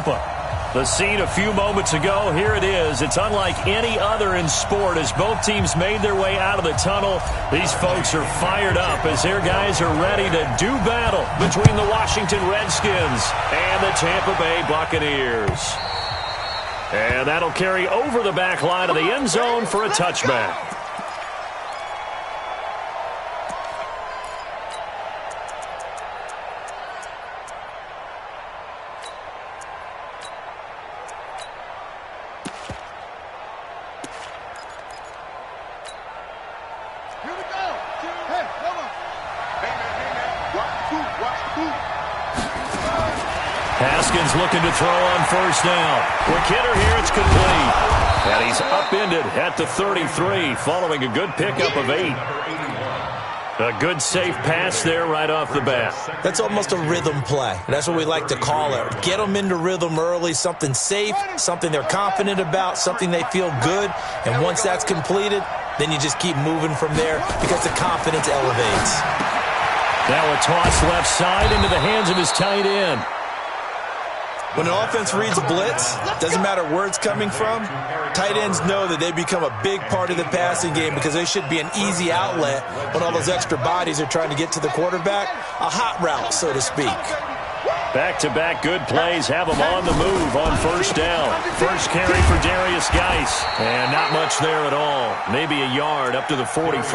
Tampa. The scene a few moments ago, here it is. It's unlike any other in sport as both teams made their way out of the tunnel. These folks are fired up as their guys are ready to do battle between the Washington Redskins and the Tampa Bay Buccaneers. And that'll carry over the back line of the end zone for a touchback. Haskins looking to throw on first down. Quick hitter here, it's complete. And he's upended at the 33 following a good pickup of 8. A good safe pass there right off the bat. That's almost a rhythm play. That's what we like to call it. Get them into rhythm early, something safe, something they're confident about, something they feel good. And once that's completed, then you just keep moving from there because the confidence elevates. Now a toss left side into the hands of his tight end. When an offense reads blitz, doesn't matter where it's coming from, tight ends know that they become a big part of the passing game because they should be an easy outlet when all those extra bodies are trying to get to the quarterback. A hot route, so to speak. Back-to-back good plays have him on the move on first down. First carry for Darius Geis. And not much there at all. Maybe a yard up to the 43.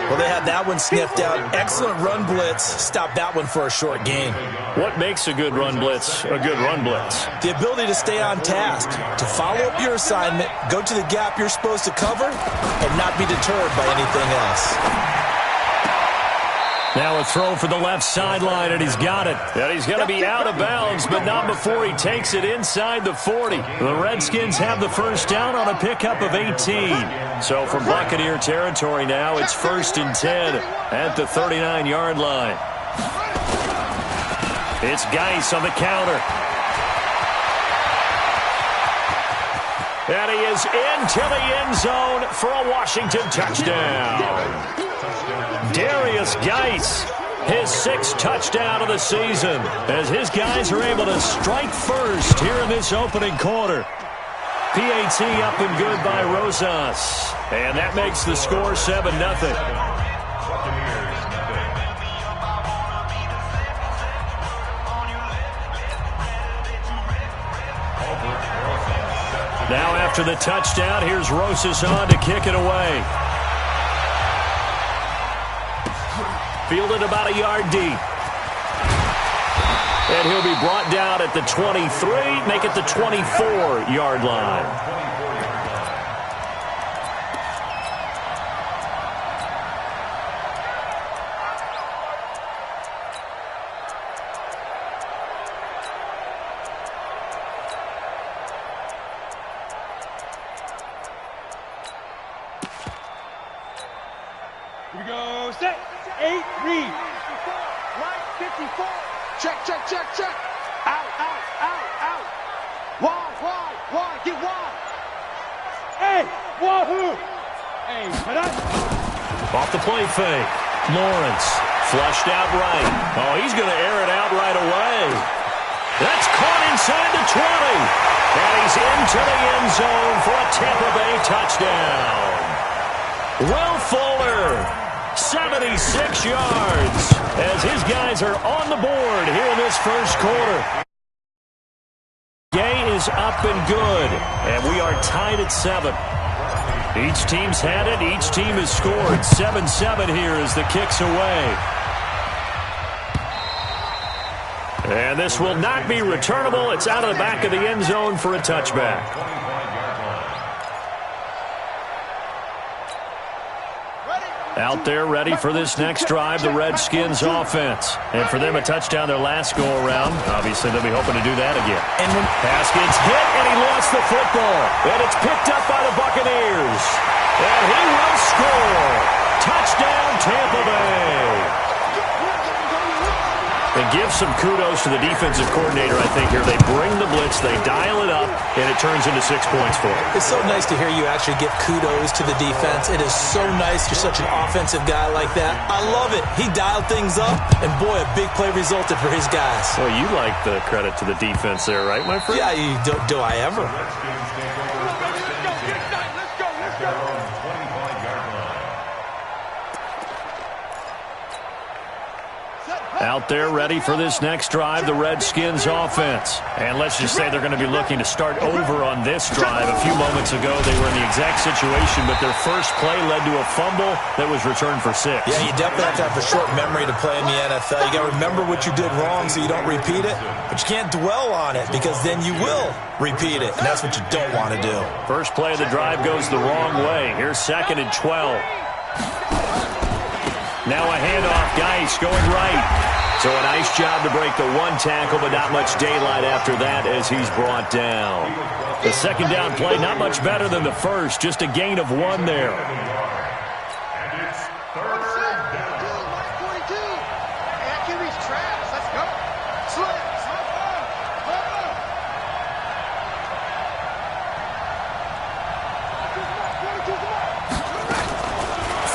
Well, they had that one sniffed out. Excellent run blitz. Stopped that one for a short gain. What makes a good run blitz a good run blitz? The ability to stay on task, to follow up your assignment, go to the gap you're supposed to cover, and not be deterred by anything else. Now a throw for the left sideline, and he's got it. And he's going to be out of bounds, but not before he takes it inside the 40. The Redskins have the first down on a pickup of 18. So from Buccaneer territory now, it's 1st and 10 at the 39-yard line. It's Geis on the counter. And he is into the end zone for a Washington touchdown. Darius Geis, his 6th touchdown of the season, as his guys are able to strike first here in this opening quarter. PAT up and good by Rosas, and that makes the score 7-0. Now after the touchdown, here's Rosas on to kick it away. Fielded about a yard deep. And he'll be brought down at the 23, make it the 24-yard line. Here we go, set, 8, read. Right, 54. Check, check, check, check. Out, out, out, out. Wide, get wide. Hey, wahoo. Hey, put up. Off the play fake. Lawrence, flushed out right. Oh, he's going to air it out right away. That's caught inside the 20. And he's into the end zone for a Tampa Bay touchdown. Will Fuller, 76 yards, as his guys are on the board here in this first quarter. Gay is up and good, and we are tied at 7. Each team's had it. Each team has scored. 7-7 here as the kick's away. And this will not be returnable. It's out of the back of the end zone for a touchback. Out there ready for this next drive, the Redskins offense. And for them, a touchdown their last go-around. Obviously, they'll be hoping to do that again. And when Haskins hit, and he lost the football. And it's picked up by the Buccaneers. And he will score. Touchdown, Tampa Bay. And give some kudos to the defensive coordinator, I think, here. They bring the blitz, they dial it up, and it turns into 6 points for them. It's so nice to hear you actually give kudos to the defense. It is so nice. You're such an offensive guy like that. I love it. He dialed things up, and boy, a big play resulted for his guys. Well, you like the credit to the defense there, right, my friend? Yeah, do I ever? Out there ready for this next drive, the Redskins offense. And let's just say they're going to be looking to start over on this drive. A few moments ago, they were in the exact situation, but their first play led to a fumble that was returned for 6. Yeah, you definitely have to have a short memory to play in the NFL. You got to remember what you did wrong so you don't repeat it, but you can't dwell on it because then you will repeat it, and that's what you don't want to do. First play of the drive goes the wrong way. Here's 2nd and 12. Now a handoff, Geis going right. So a nice job to break the one tackle, but not much daylight after that as he's brought down. The second down play, not much better than the first, just a gain of 1 there. And it's 3rd down. 42. And QB's trash. Let's go. Slip.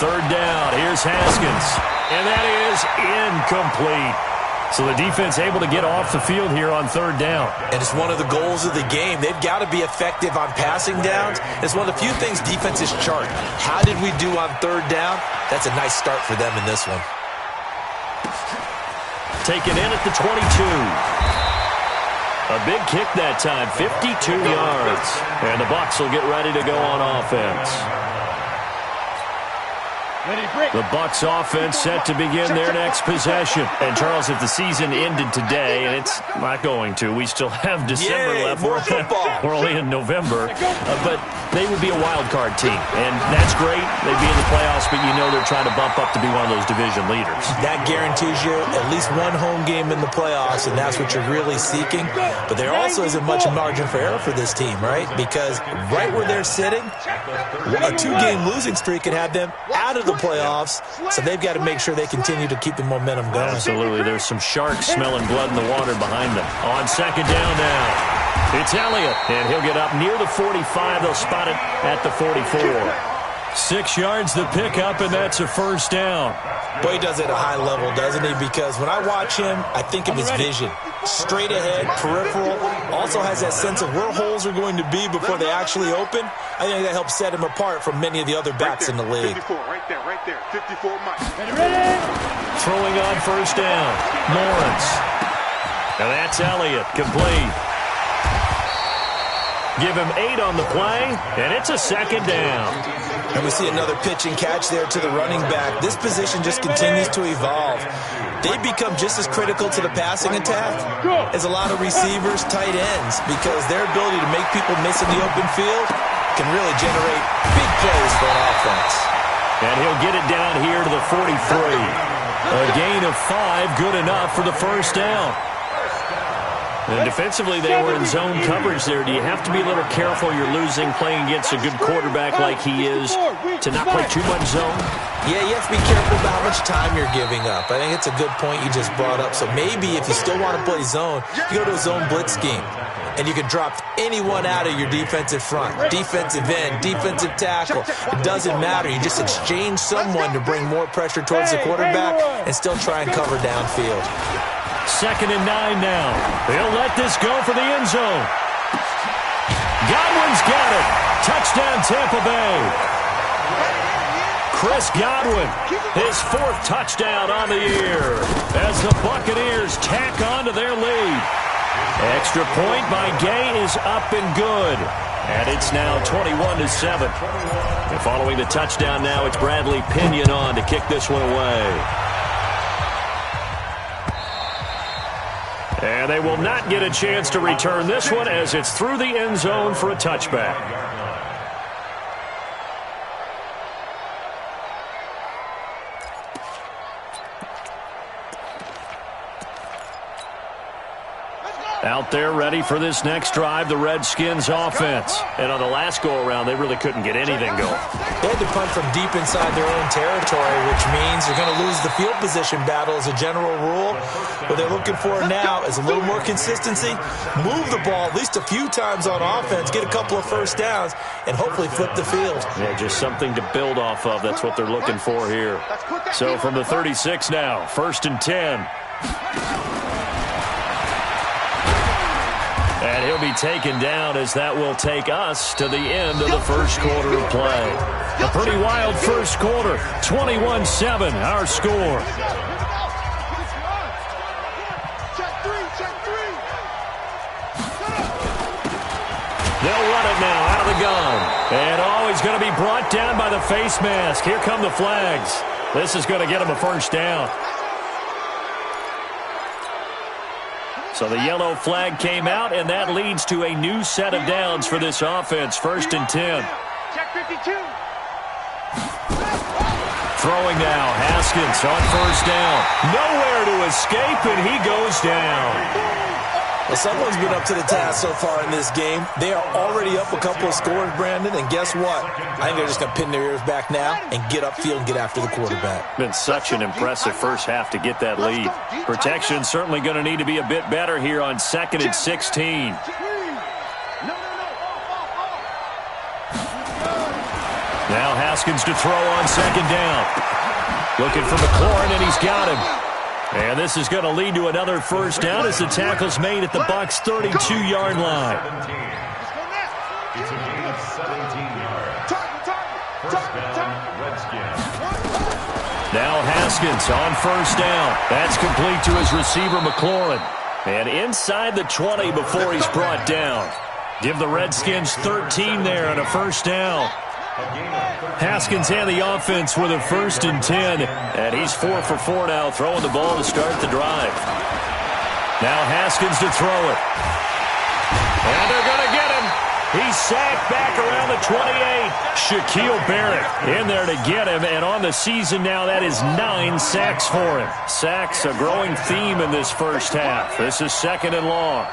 Third down, here's Haskins, and that is incomplete. So the defense able to get off the field here on 3rd down. And it's one of the goals of the game. They've got to be effective on passing downs. It's one of the few things defenses chart. How did we do on 3rd down? That's a nice start for them in this one. Taken in at the 22. A big kick that time, 52 yards. And the Bucs will get ready to go on offense. The Bucs offense set to begin their next possession. And, Charles, if the season ended today, and it's not going to, we still have December left. More football. We're only in November. But they would be a wild card team. And that's great. They'd be in the playoffs, but you know they're trying to bump up to be one of those division leaders. That guarantees you at least one home game in the playoffs, and that's what you're really seeking. But there also isn't much margin for error for this team, right? Because right where they're sitting, a 2-game losing streak could have them out of the playoffs, so they've got to make sure they continue to keep the momentum going. Absolutely. There's some sharks smelling blood in the water behind them. On 2nd down now, it's Elliott, and he'll get up near the 45. They'll spot it at the 44. 6 yards the pickup, and that's a 1st down. Boy, he does it at a high level, doesn't he? Because when I watch him, I think of his vision. Straight ahead, peripheral, also has that sense of where holes are going to be before they actually open. I think that helps set him apart from many of the other backs in the league. 54, right there. 54 Mike. Throwing on 1st down, Lawrence. And that's Elliott, complete. Give him 8 on the play, and it's a 2nd down. And we see another pitch and catch there to the running back. This position just continues to evolve. They become just as critical to the passing attack as a lot of receivers, tight ends, because their ability to make people miss in the open field can really generate big plays for an offense. And he'll get it down here to the 43. A gain of 5, good enough for the 1st down. And defensively, they were in zone coverage there. Do you have to be a little careful? You're losing playing against a good quarterback like he is to not play too much zone? Yeah, you have to be careful about how much time you're giving up. I think it's a good point you just brought up. So maybe if you still want to play zone, you go to a zone blitz scheme. And you can drop anyone out of your defensive front, defensive end, defensive tackle. It doesn't matter. You just exchange someone to bring more pressure towards the quarterback and still try and cover downfield. 2nd and 9 now. They'll let this go for the end zone. Godwin's got it. Touchdown, Tampa Bay. Chris Godwin, his 4th touchdown on the year as the Buccaneers tack on to their lead. Extra point by Gay is up and good. And it's now 21-7. And following the touchdown now, it's Bradley Pinion on to kick this one away. And they will not get a chance to return this one as it's through the end zone for a touchback. Let's go. Out there ready for this next drive, the Redskins offense. And on the last go-around, they really couldn't get anything going. They had to punt from deep inside their own territory, which means you're going to lose the field position battle as a general rule. What they're looking for now is a little more consistency, move the ball at least a few times on offense, get a couple of first downs, and hopefully flip the field. Yeah, just something to build off of. That's what they're looking for here. So from the 36 now, 1st and 10. And he'll be taken down as that will take us to the end of the first quarter of play. A pretty wild first quarter, 21-7, our score. They'll run it now out of the gun. And he's going to be brought down by the face mask. Here come the flags. This is going to get him a first down. So the yellow flag came out, and that leads to a new set of downs for this offense. 1st and 10. Check 52. Throwing now, Haskins on 1st down. Nowhere to escape, and he goes down. Well, someone's been up to the task so far in this game. They are already up a couple of scores, Brandon, and guess what? I think they're just going to pin their ears back now and get upfield and get after the quarterback. Been such an impressive first half to get that lead. Protection certainly going to need to be a bit better here on 2nd and 16. Now Haskins to throw on 2nd down. Looking for McLaurin, and he's got him. And this is going to lead to another first down as the tackle's made at the Bucs' 32-yard line. It's a gain of 17 yards. First down, Redskins. Now Haskins on 1st down. That's complete to his receiver, McLaurin. And inside the 20 before he's brought down. Give the Redskins 13 there and a first down. Haskins and the offense with a 1st and 10. And he's 4 for 4 now, throwing the ball to start the drive. Now Haskins to throw it. And they're going to get him. He's sacked back around the 28. Shaquille Barrett in there to get him. And on the season now, that is 9 sacks for him. Sacks, a growing theme in this first half. This is 2nd and long.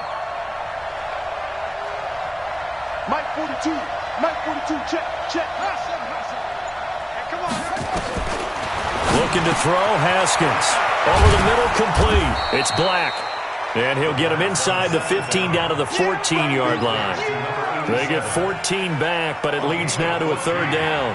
Mike 42. Mike 42, check. Come on. Looking to throw, Haskins. Over the middle, complete. It's Black. And he'll get him inside the 15 down to the 14-yard line. They get 14 back, but it leads now to a 3rd down.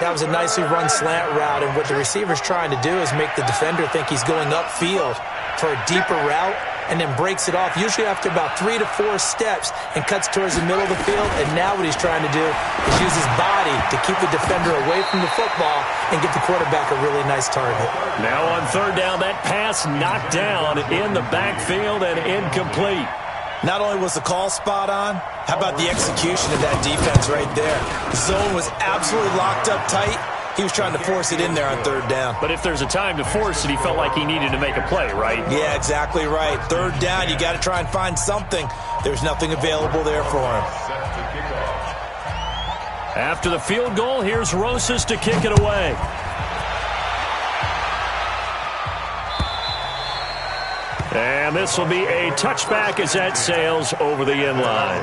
That was a nicely run slant route, and what the receiver's trying to do is make the defender think he's going upfield for a deeper route, and then breaks it off, usually after about 3 to 4 steps, and cuts towards the middle of the field. And now what he's trying to do is use his body to keep the defender away from the football and get the quarterback a really nice target. Now on 3rd down, that pass knocked down in the backfield and incomplete. Not only was the call spot on, how about the execution of that defense right there? The zone was absolutely locked up tight. He was trying to force it in there on 3rd down. But if there's a time to force it, he felt like he needed to make a play, right? Yeah, exactly right. 3rd down, you got to try and find something. There's nothing available there for him. After the field goal, here's Rosas to kick it away. And this will be a touchback as that sails over the end line.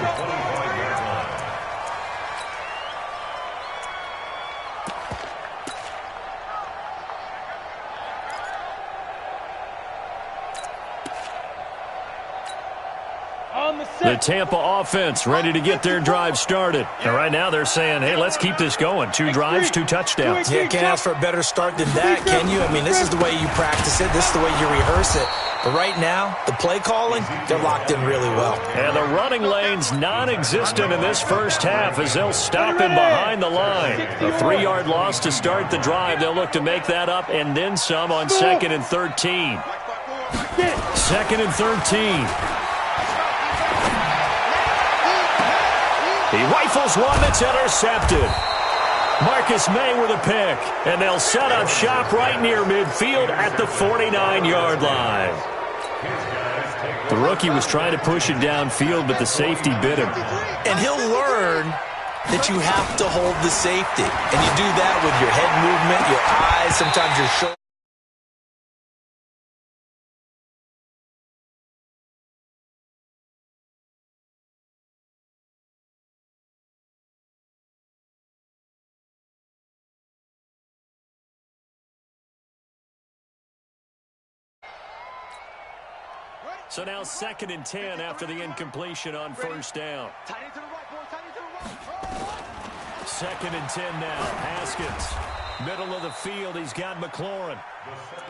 The Tampa offense ready to get their drive started. And right now they're saying, hey, let's keep this going. 2 drives, 2 touchdowns. Yeah, can't ask for a better start than that, can you? I mean, this is the way you practice it. This is the way you rehearse it. But right now, the play calling, they're locked in really well. And the running lane's non-existent in this first half as they'll stop him behind the line. A 3-yard loss to start the drive. They'll look to make that up and then some on 2nd and 13. 2nd and 13. He rifles one that's intercepted. Marcus May with a pick. And they'll set up shop right near midfield at the 49-yard line. The rookie was trying to push it downfield, but the safety bit him. And he'll learn that you have to hold the safety. And you do that with your head movement, your eyes, sometimes your shoulders. So now 2nd and 10 after the incompletion on first down. Tight end to the right, boys. Tight end to the right. 2nd and 10 now. Haskins. Middle of the field, he's got McLaurin.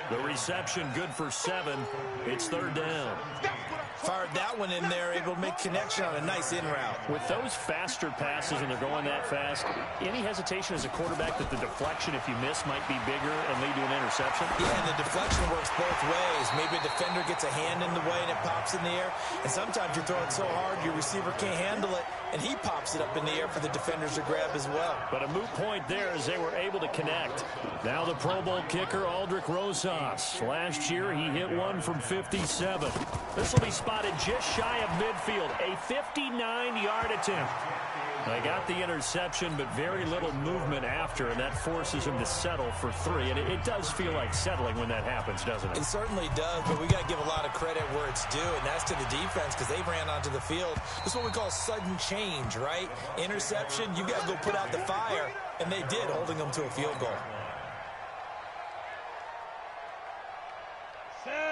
The reception good for 7. It's 3rd down. Fired that one in there, able to make connection on a nice in route. With those faster passes and they're going that fast, any hesitation as a quarterback that the deflection, if you miss, might be bigger and lead to an interception? Yeah, and the deflection works both ways. Maybe a defender gets a hand in the way and it pops in the air. And sometimes you throw it so hard your receiver can't handle it, and he pops it up in the air for the defenders to grab as well. But a moot point there as they were able to connect. Now the Pro Bowl kicker, Aldrich Rosas. Last year he hit one from 57. This will be spotted just shy of midfield. A 59-yard attempt. They got the interception, but very little movement after, and that forces him to settle for 3. And it does feel like settling when that happens, doesn't it? It certainly does, but we got to give a lot of credit where it's due, and that's to the defense because they ran onto the field. This is what we call sudden change, right? Interception, you got to go put out the fire, and they did, holding them to a field goal.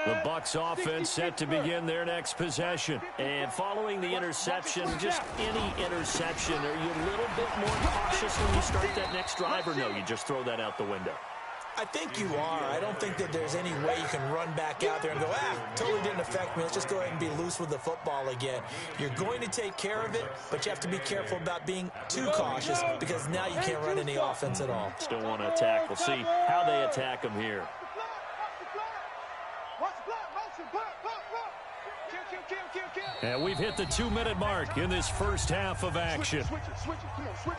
The Bucs offense set to begin their next possession. And following the interception, just any interception, are you a little bit more cautious when you start that next drive, or no, you just throw that out the window? I think you are. I don't think that there's any way you can run back out there and go, totally didn't affect me. Let's just go ahead and be loose with the football again. You're going to take care of it, but you have to be careful about being too cautious because now you can't run any offense at all. Still want to attack. We'll see how they attack them here. And we've hit the 2-minute mark in this first half of action. Switch it. Come on, switch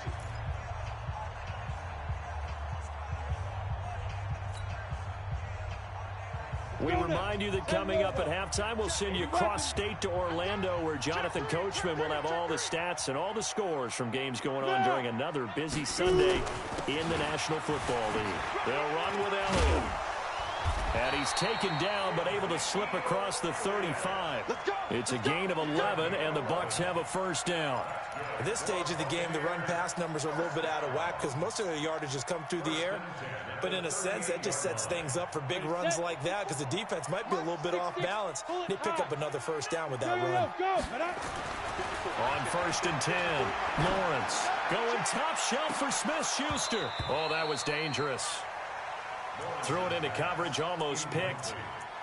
it. We remind you that coming up at halftime, we'll send you cross-state to Orlando, where Jonathan Coachman will have all the stats and all the scores from games going on during another busy Sunday in the National Football League. They'll run with Elliott. And he's taken down, but able to slip across the 35. It's a gain of 11, and the Bucs have a first down. At this stage of the game, the run-pass numbers are a little bit out of whack because most of their yardage has come through the air. But in a sense, that just sets things up for big runs like that because the defense might be a little bit off balance. They pick up another first down with that run. On 1st and 10, Lawrence going top shelf for Smith-Schuster. Oh, that was dangerous. Threw it into coverage, almost picked,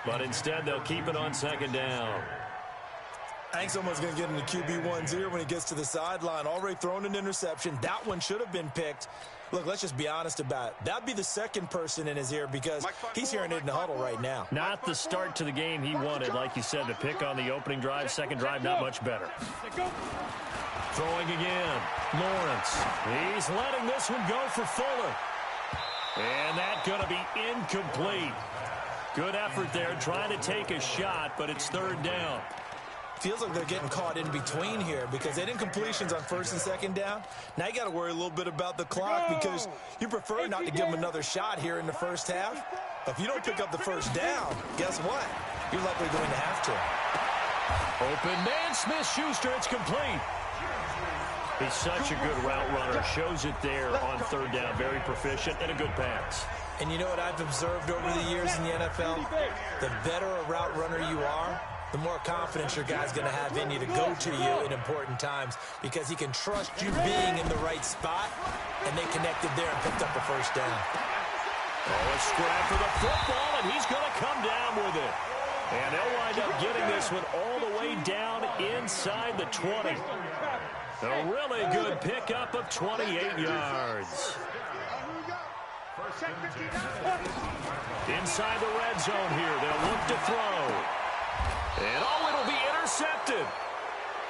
but instead they'll keep it on 2nd down. I think someone's going to get into QB1's ear when he gets to the sideline. Already thrown an interception. That one should have been picked. Look, let's just be honest about it. That'd be the second person in his ear because he's hearing it in the huddle right now. Not the start to the game he wanted, like you said, to pick on the opening drive. Second drive, not much better. Throwing again. Lawrence. He's letting this one go for Fuller. And that's going to be incomplete. Good effort there, trying to take a shot, but it's 3rd down. Feels like they're getting caught in between here because they did incompletions on 1st and 2nd down. Now you got to worry a little bit about the clock because you prefer not to give them another shot here in the first half. If you don't pick up the first down, guess what? You're likely going to have to. Open man, Smith-Schuster, it's complete. He's such a good route runner. Shows it there on 3rd down. Very proficient and a good pass. And you know what I've observed over the years in the NFL? The better a route runner you are, the more confidence your guy's going to have in you to go to you in important times because he can trust you being in the right spot, and they connected there and picked up a first down. Oh, a scrap for the football, and he's going to come down with it. And they'll wind up getting this one all the way down inside the 20. A really good pickup of 28 yards. Inside the red zone here, they'll look to throw. And oh, it'll be intercepted.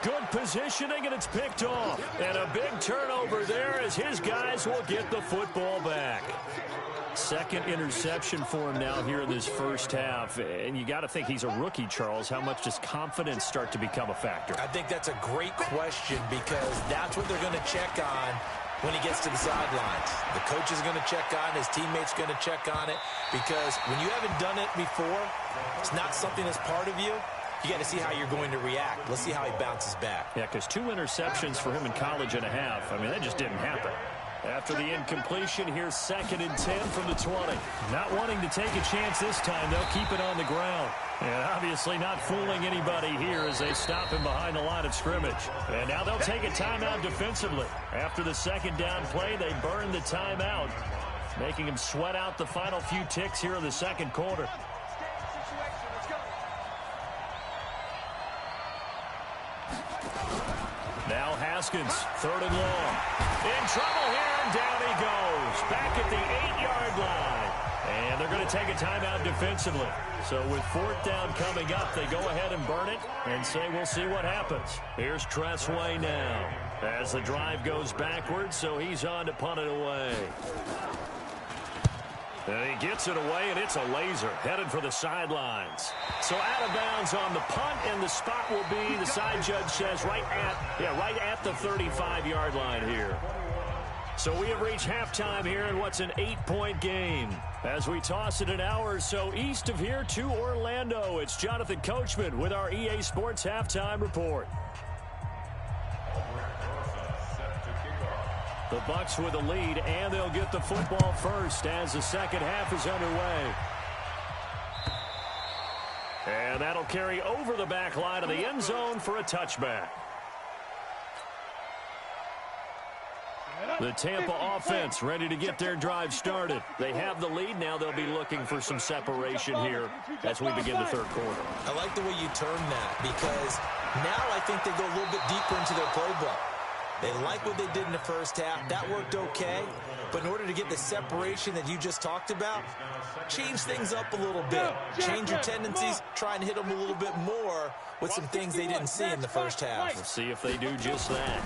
Good positioning, and it's picked off. And a big turnover there as his guys will get the football back. Second interception for him now here in this first half. And you got to think he's a rookie, Charles. How much does confidence start to become a factor? I think that's a great question because that's what they're going to check on when he gets to the sidelines. The coach is going to check on it. His teammates are going to check on it because when you haven't done it before, it's not something that's part of you. You got to see how you're going to react. Let's see how he bounces back. Yeah, because 2 interceptions for him in college and a half. I mean, that just didn't happen. After the incompletion, here's 2nd and 10 from the 20. Not wanting to take a chance this time, they'll keep it on the ground. And obviously not fooling anybody here as they stop him behind the line of scrimmage. And now they'll take a timeout defensively. After the 2nd down play, they burn the timeout, making him sweat out the final few ticks here in the 2nd quarter. Now Haskins, 3rd and long. In trouble here, and down he goes. Back at the 8-yard line. And they're going to take a timeout defensively. So with 4th down coming up, they go ahead and burn it and say we'll see what happens. Here's Tressway now as the drive goes backwards, so he's on to punt it away. And he gets it away, and it's a laser headed for the sidelines. So out of bounds on the punt, and the spot will be, the side judge says, right at the 35-yard line here. So we have reached halftime here in what's an 8-point game. As we toss it an hour or so east of here to Orlando, it's Jonathan Coachman with our EA Sports Halftime Report. The Bucs with a lead, and they'll get the football first as the 2nd half is underway. And that'll carry over the back line of the end zone for a touchback. The Tampa offense ready to get their drive started. They have the lead. Now they'll be looking for some separation here as we begin the 3rd quarter. I like the way you term that, because now I think they go a little bit deeper into their playbook. They like what they did in the 1st half. That worked okay. But in order to get the separation that you just talked about, change things up a little bit. Change your tendencies. Try and hit them a little bit more with some things they didn't see in the 1st half. We'll see if they do just that.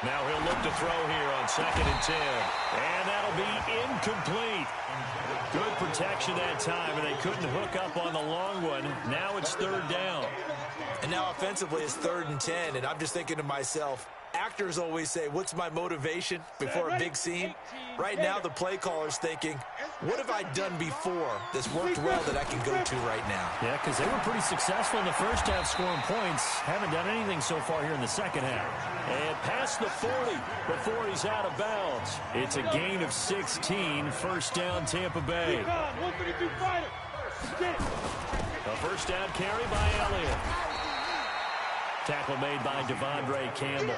Now he'll look to throw here on 2nd and 10. And that'll be incomplete. Good protection that time, and they couldn't hook up on the long one. Now it's 3rd down. And now offensively it's 3rd and 10, and I'm just thinking to myself, actors always say, what's my motivation before a big scene? Right now the play caller's thinking, what have I done before that's worked well that I can go to right now? Yeah, because they were pretty successful in the 1st half scoring points. Haven't done anything so far here in the 2nd half. And past the 40 before he's out of bounds. It's a gain of 16, 1st down Tampa Bay. A 1st down carry by Elliott. Tackle made by Devondre Campbell.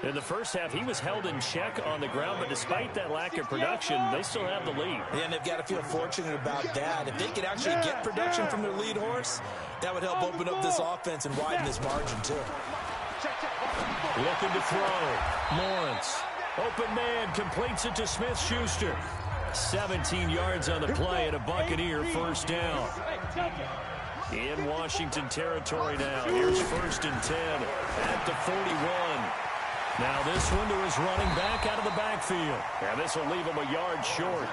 In the 1st half, he was held in check on the ground, but despite that lack of production, they still have the lead. Yeah, and they've got to feel fortunate about that. If they could actually get production from their lead horse, that would help open up this offense and widen this margin, too. Looking to throw. Lawrence. Open man, completes it to Smith-Schuster. 17 yards on the play and a Buccaneer 1st down. In Washington territory now. Here's 1st and 10 at the 41. Now this one to his running back out of the backfield. And this will leave him a yard short.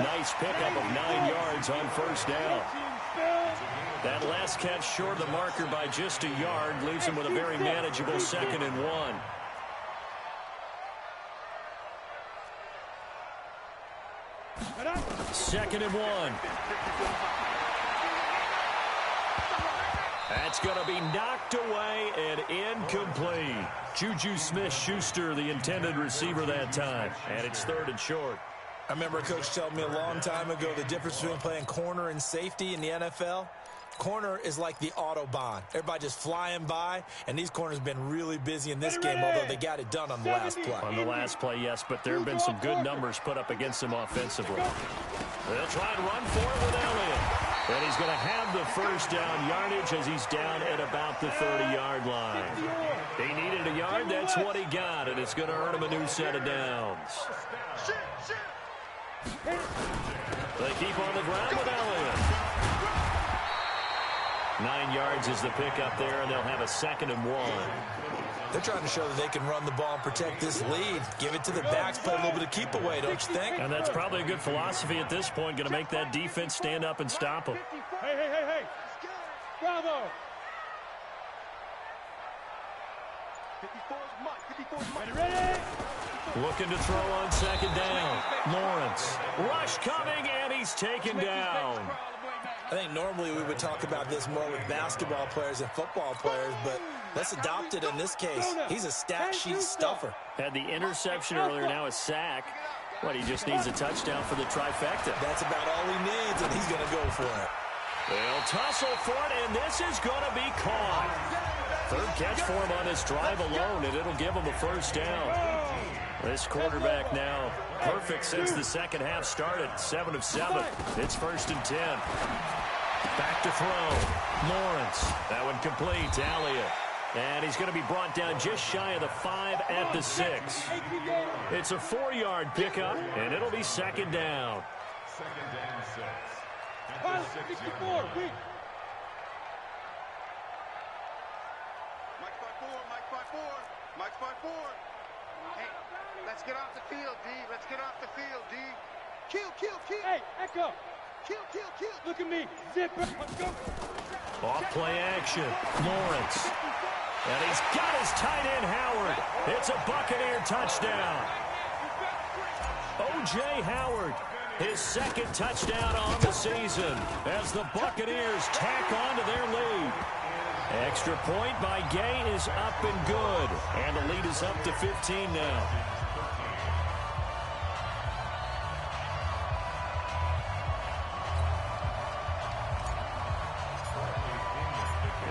Nice pickup of 9 yards on 1st down. That last catch short of the marker by just a yard leaves him with a very manageable 2nd and 1. Second and 1. That's going to be knocked away and incomplete. Juju Smith-Schuster, the intended receiver that time. And it's 3rd and short. I remember a coach telling me a long time ago the difference between playing corner and safety in the NFL. Corner is like the Autobahn. Everybody just flying by, and these corners have been really busy in this game, although they got it done on the last play. On the last play, yes, but there have been some good numbers put up against them offensively. They'll try and run for it with Elliott. And he's going to have the 1st down yardage as he's down at about the 30-yard line. He needed a yard. That's what he got, and it's going to earn him a new set of downs. They keep on the ground with Elliott. 9 yards is the pickup there, and they'll have a 2nd and 1. They're trying to show that they can run the ball and protect this lead. Give it to the backs, play a little bit of keep away, don't you think? And that's probably a good philosophy at this point, going to make that defense stand up and stop them. Hey. Bravo. Ready? Looking to throw on 2nd down. Lawrence. Rush coming, and he's taken down. I think normally we would talk about this more with basketball players and football players, but let's adopt it in this case. He's a stat sheet stuffer. Had the interception earlier, now a sack. But he just needs a touchdown for the trifecta. That's about all he needs, and he's going to go for it. They'll tussle for it, and this is going to be caught. Third catch for him on this drive alone, and it'll give him a first down. This quarterback now perfect since the second half started. 7 of 7. It's 1st and 10. Back to throw. Lawrence. That one complete to Elliott. And he's going to be brought down just shy of the 5 at the 6. It's a 4-yard pickup, and it'll be 2nd down. 2nd and 6. At the 6-yard line. Mike 5-4, Mike 5-4, Mike 5-4. Hey, let's get off the field, D. Let's get off the field, D. Kill, kill, kill. Hey, Echo. Kill, kill, kill. Look at me. Zip. Let's go. Off play action. Lawrence. And he's got his tight end, Howard. It's a Buccaneer touchdown. O.J. Howard, his 2nd touchdown on the season as the Buccaneers tack on to their lead. Extra point by Gay is up and good. And the lead is up to 15 now.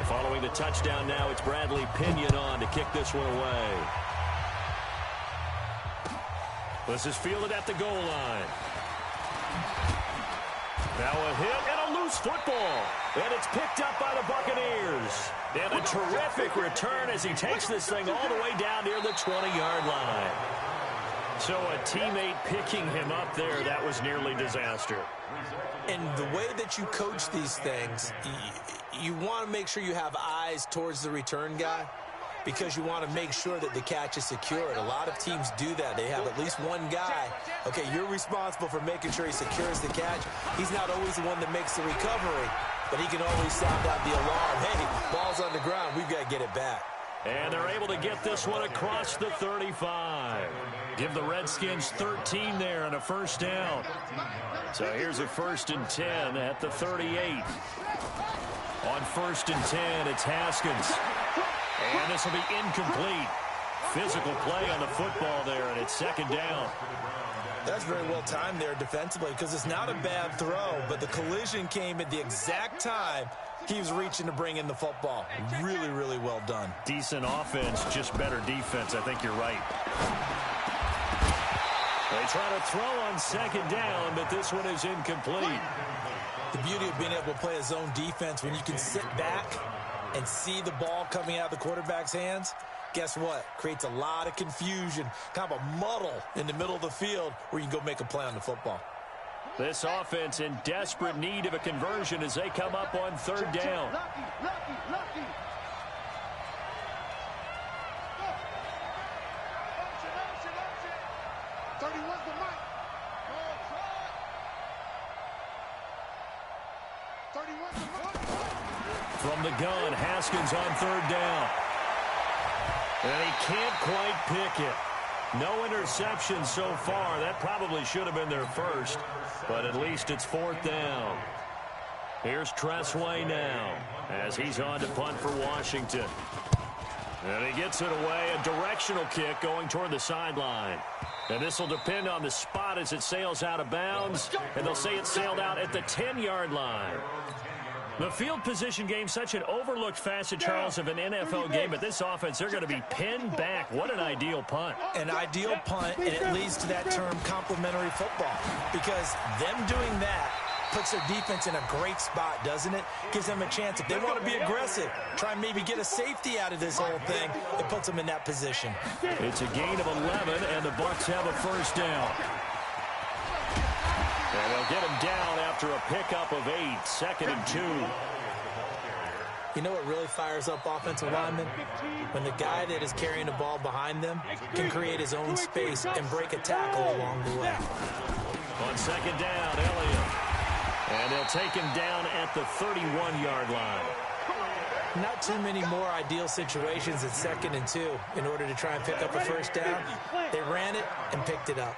Following the touchdown now, it's Bradley Pinion on to kick this one away. This is fielded at the goal line. Now a hit and a loose football. And it's picked up by the Buccaneers. And a terrific return as he takes this thing all the way down near the 20-yard line. So a teammate picking him up there, that was nearly disaster. And the way that you coach these things, you want to make sure you have eyes towards the return guy because you want to make sure that the catch is secured. A lot of teams do that. They have at least one guy. Okay, you're responsible for making sure he secures the catch. He's not always the one that makes the recovery, but he can always sound out the alarm. Hey, ball's on the ground. We've got to get it back. And they're able to get this one across the 35. Give the Redskins 13 there and a first down. So here's a 1st and 10 at the 38. On 1st and 10, it's Haskins. And this will be incomplete. Physical play on the football there, and it's 2nd down. That's very well timed there defensively because it's not a bad throw, but the collision came at the exact time he was reaching to bring in the football. Really, really well done. Decent offense, just better defense. I think you're right. They try to throw on 2nd down, but this one is incomplete. The beauty of being able to play a zone defense when you can sit back and see the ball coming out of the quarterback's hands, guess what? Creates a lot of confusion, kind of a muddle in the middle of the field where you can go make a play on the football. This offense in desperate need of a conversion as they come up on 3rd down. Lucky. 31's the mic. 31's the mic. From the gun, Haskins on 3rd down. And he can't quite pick it. No interception so far. That probably should have been their first, but at least it's 4th down. Here's Tressway now as he's on to punt for Washington. And he gets it away, a directional kick going toward the sideline. And this will depend on the spot as it sails out of bounds, and they'll say it sailed out at the 10-yard line. The field position game, such an overlooked facet, Charles, of an NFL game, but this offense, they're going to be pinned back. What an ideal punt. An ideal punt, and it leads to that term complementary football, because them doing that puts their defense in a great spot, doesn't it? Gives them a chance. If they want to be aggressive, try and maybe get a safety out of this whole thing, it puts them in that position. It's a gain of 11, and the Bucs have a first down. And they'll get him down after a pickup of 8, 2nd and 2. You know what really fires up offensive linemen? When the guy that is carrying the ball behind them can create his own space and break a tackle along the way. On 2nd down, Elliott. And they'll take him down at the 31-yard line. Not too many more ideal situations at 2nd and 2 in order to try and pick up a first down. They ran it and picked it up.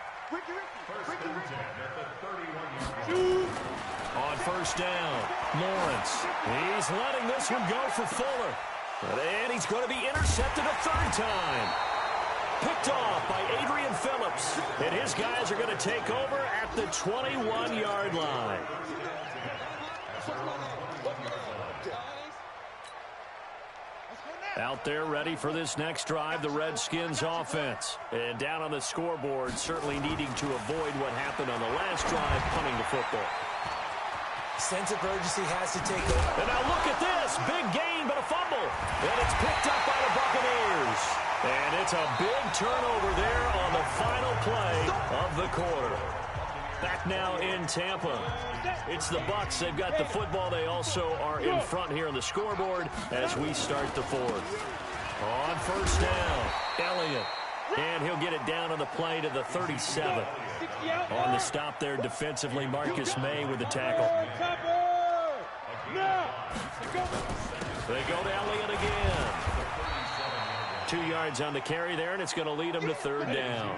On first down, Lawrence. He's letting this one go for Fuller. And he's going to be intercepted a third time. Picked off by Adrian Phillips. And his guys are going to take over at the 21-yard line. Out there ready for this next drive, the Redskins offense. And down on the scoreboard, certainly needing to avoid what happened on the last drive, punting the football. Sense of urgency has to take over. And now look at this. Big gain, but a fumble. And it's picked up by the Buccaneers. And it's a big turnover there on the final play of the quarter. Back now in Tampa. It's the Bucs. They've got the football. They also are in front here on the scoreboard as we start the fourth. On first down, Elliott. And he'll get it down on the play to the 37. On the stop there defensively, Marcus May with the tackle. They go to Elliott again. 2 yards on the carry there, and it's going to lead them to third down.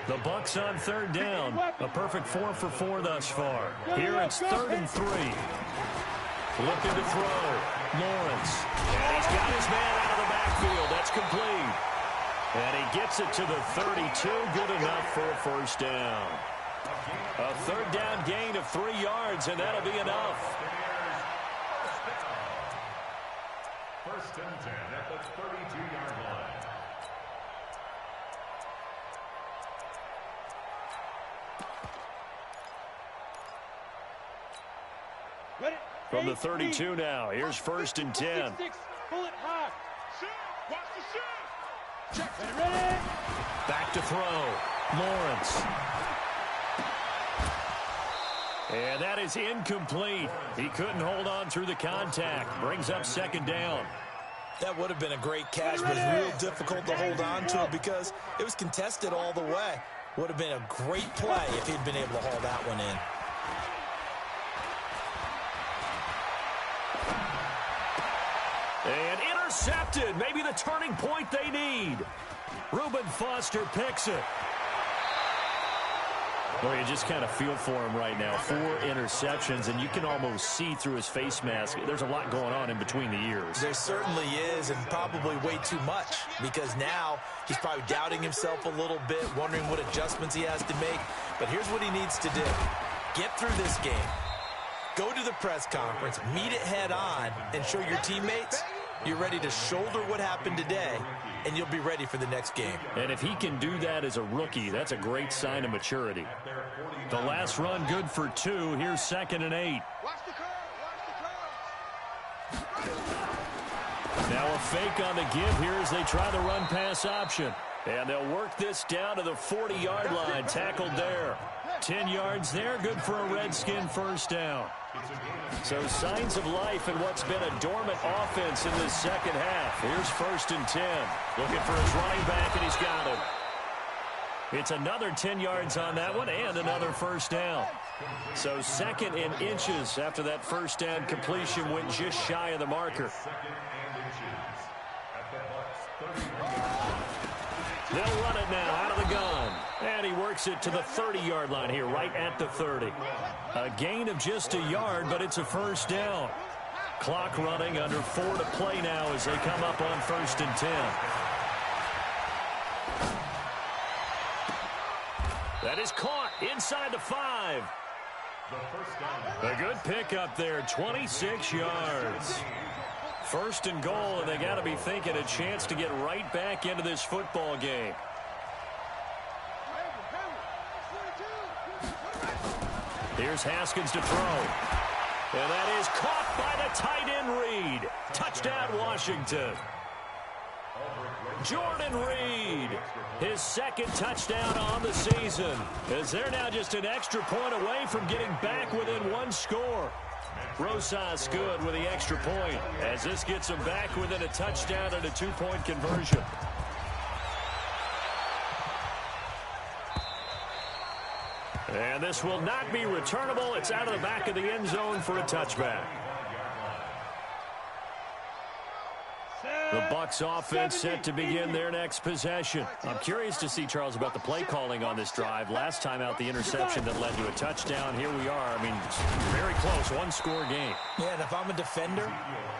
The Bucs on third down. A perfect 4 for 4 thus far. Here it's 3rd and 3. Looking to throw. Lawrence. And he's got his man out of the backfield. That's complete. And he gets it to the 32. Good enough for a first down. A third down gain of 3 yards, and that'll be enough. First and 10 at the 32-yard line. From the 32 now, here's 1st and 10. Bullet hot. Watch the shoot. Check. Ready. Back to throw. Lawrence. And that is incomplete. He couldn't hold on through the contact. Brings up 2nd down. That would have been a great catch, but it's real difficult to hold on to it because it was contested all the way. Would have been a great play if he'd been able to haul that one in. And intercepted. Maybe the turning point they need. Reuben Foster picks it. Well, you just kind of feel for him right now. 4 interceptions, and you can almost see through his face mask. There's a lot going on in between the ears. There certainly is, and probably way too much, because now he's probably doubting himself a little bit, wondering what adjustments he has to make. But here's what he needs to do. Get through this game. Go to the press conference, meet it head on, and show your teammates you're ready to shoulder what happened today, and you'll be ready for the next game. And if he can do that as a rookie, that's a great sign of maturity. The last run good for 2. Here's 2nd and 8. Watch the curve. Watch the curve. Now a fake on the give here as they try the run-pass option. And they'll work this down to the 40-yard line. Tackled there. 10 yards there. Good for a Redskin first down. So signs of life in what's been a dormant offense in this second half. Here's 1st and 10. Looking for his running back, and he's got him. It's another 10 yards on that one and another first down. So 2nd and inches after that first down completion went just shy of the marker. They'll run it now out of the gun. And he works it to the 30-yard line here, right at the 30. A gain of just a yard, but it's a first down. Clock running, under 4 to play now as they come up on 1st and 10. That is caught inside the 5. A good pickup there, 26 yards. 1st and goal, and they got to be thinking a chance to get right back into this football game. Here's Haskins to throw. And that is caught by the tight end Reed. Touchdown, Washington. Jordan Reed, his 2nd touchdown on the season, as they're now just an extra point away from getting back within 1 score. Rosas good with the extra point, as this gets them back within a touchdown and a 2-point conversion. And this will not be returnable. It's out of the back of the end zone for a touchback. The Bucs offense set to begin their next possession. I'm curious to see, Charles, about the play calling on this drive. Last time out, the interception that led to a touchdown. Here we are. I mean, very close, one-score game. Yeah, and if I'm a defender,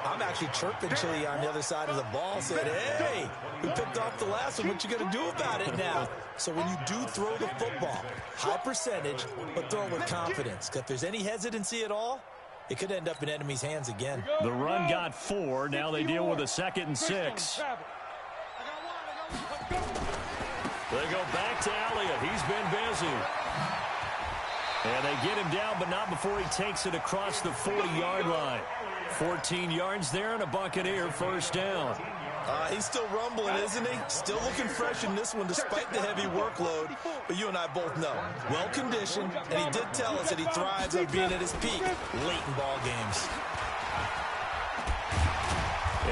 I'm actually chirping Chili on the other side of the ball, saying, hey, we picked off the last one. What you going to do about it now? So when you do throw the football, high percentage, but throw it with confidence. If there's any hesitancy at all, it could end up in enemy's hands again. The run got 4. Now they deal with a 2nd and 6. They go back to Elliott. He's been busy. And they get him down, but not before he takes it across the 40-yard line. 14 yards there and a Buccaneer first down. He's still rumbling, isn't he? Still looking fresh in this one despite the heavy workload. But you and I both know, well-conditioned, and he did tell us that he thrives on being at his peak late in ball games.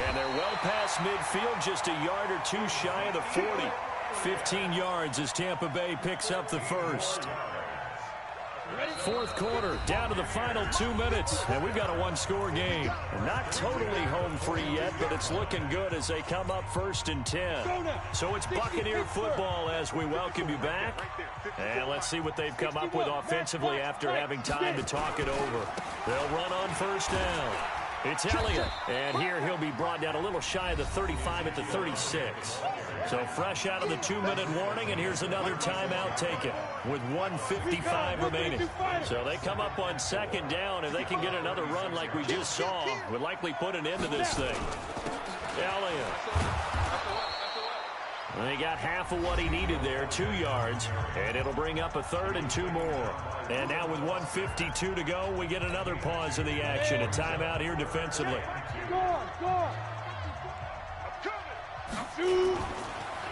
And they're well past midfield, just a yard or two shy of the 40. 15 yards as Tampa Bay picks up the first. Fourth quarter, down to the final 2 minutes, and we've got a one-score game. Not totally home free yet, but it's looking good as they come up 1st and 10. So it's Buccaneer football as we welcome you back. And let's see what they've come up with offensively after having time to talk it over. They'll run on first down. It's Elliott, and here he'll be brought down a little shy of the 35 at the 36. So fresh out of the 2-minute warning, and here's another timeout taken with 1:55 remaining. So they come up on 2nd down. If they can get another run like we just saw, would likely put an end to this thing. Elliott. And he got half of what he needed there, 2 yards, and it'll bring up a 3rd and 2 more. And now with 1:52 to go, we get another pause of the action. A timeout here defensively.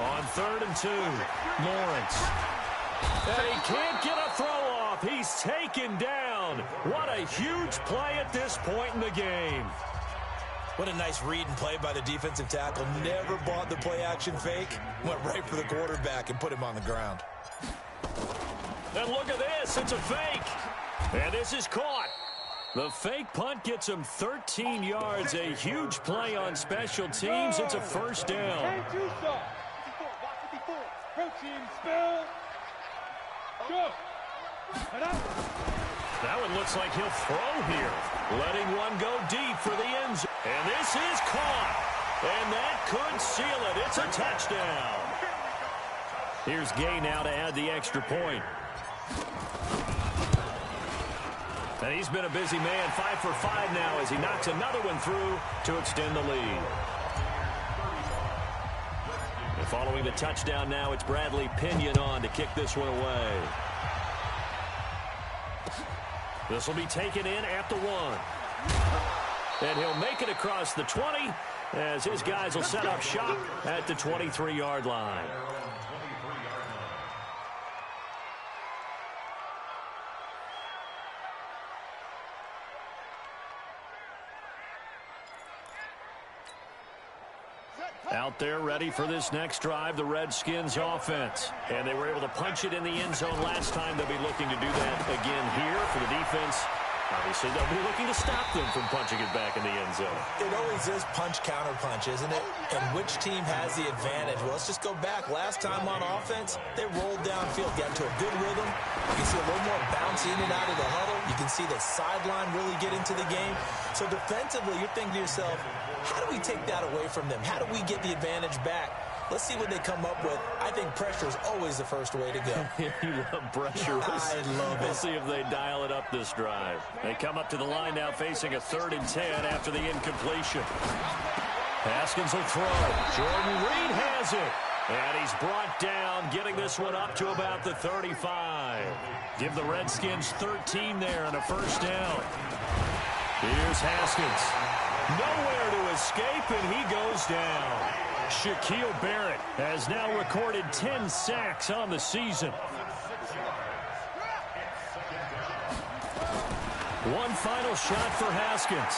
On 3rd and 2, Lawrence. And he can't get a throw off. He's taken down. What a huge play at this point in the game. What a nice read and play by the defensive tackle. Never bought the play-action fake. Went right for the quarterback and put him on the ground. And look at this. It's a fake. And this is caught. The fake punt gets him 13 yards. A huge play on special teams. It's a first down. That one looks like he'll throw here. Letting one go deep for the end zone. And this is caught. And that could seal it. It's a touchdown. Here's Gay now to add the extra point. And he's been a busy man, 5 for 5 now as he knocks another one through to extend the lead. And following the touchdown now, it's Bradley Pinion on to kick this one away. This will be taken in at the 1. And he'll make it across the 20 as his guys will set up shop at the 23-yard line. Out there ready for this next drive, the Redskins offense. And they were able to punch it in the end zone last time. They'll be looking to do that again here for the defense. Obviously, they'll be looking to stop them from punching it back in the end zone. It always is punch-counter-punch, isn't it? And which team has the advantage? Well, let's just go back. Last time on offense, they rolled downfield, got into a good rhythm. You can see a little more bounce in and out of the huddle. You can see the sideline really get into the game. So defensively, you're thinking to yourself, how do we take that away from them? How do we get the advantage back? Let's see what they come up with. I think pressure is always the first way to go. You love pressure. I love it. We'll see if they dial it up this drive. They come up to the line now facing a 3rd and 10 after the incompletion. Haskins will throw. Jordan Reed has it. And he's brought down, getting this one up to about the 35. Give the Redskins 13 there and a first down. Here's Haskins. Nowhere to escape, and he goes down. Shaquille Barrett has now recorded 10 sacks on the season. One final shot for Haskins.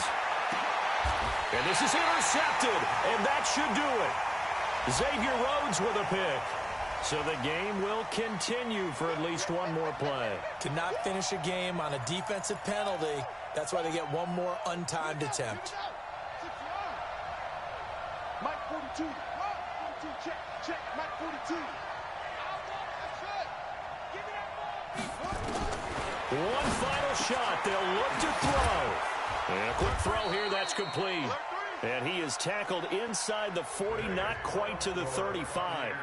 And this is intercepted, and that should do it. Xavier Rhodes with a pick. So the game will continue for at least one more play. Cannot finish a game on a defensive penalty. That's why they get one more untimed attempt. 42. 42, check, check, Mike 42. That's it. Give me that ball. One final shot. They'll look to throw. And a quick throw here. That's complete. And he is tackled inside the 40, not quite to the 35.